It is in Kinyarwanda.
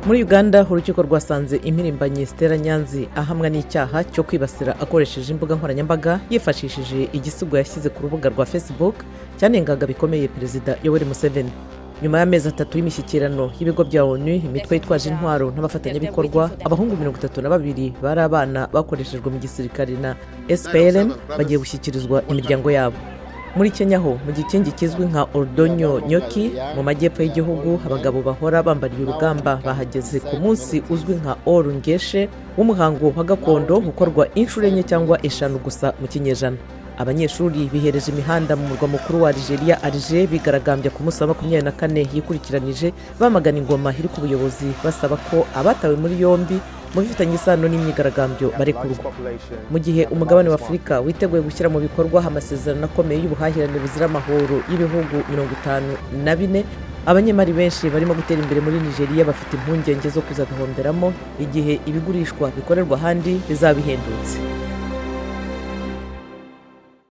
Muri Uganda urukiko rwasanze impirimbanyi Stella Nyanzi ahamwa n'icyaha cyo kwibasira akoresheje imbuga nkoranyambaga yifashishije igisigo yashyize ku rubuga rwa Facebook cyanengaga bikomeye Perezida Yoweri Museveni. Nyuma y'amezi 3 y'imishyikirano y'ibigo bya ONU, imitwe yitwaje intwaro n'abafatanyabikorwa, abahungu 32 bari abana bakoreshejwe mu gisirikare na SPLM bagiye gushyikirizwa imiryango yabo. Muri Kenya ho mu gikingi kizwi nka Oldonyo Nyoki mu majyepfo y'igihugu, abagabo bahora bambariye urugamba bahageze ku munsi uzwi nka Orungeshe w'umuhango wa gakondo ukorwa inshuro enye cyangwa eshanu gusa mu kinyejana. Abanyeshuri bihereje imihanda mu murwa mukuru wa Algeria Alger bigaragambya ku munsi wa 24 yikurikiranije bamagana ingoma iri ku buyobozi basaba ko abatawe muri yombi mu bifitanye isano n'imyigaragambyo barekurwa. Mu gihe umugabane wa Afurika witeguye gushyira mu bikorwa amasezerano akomeye y'ubuhahirane buzira amahoro y'ibihugu 54, abanyemari benshi barimo gutera imbere muri Nigeria bafite impungenge zo kuzabihomberamo igihe ibigurishwa bikorerwa ahandi bizaba bihendutse.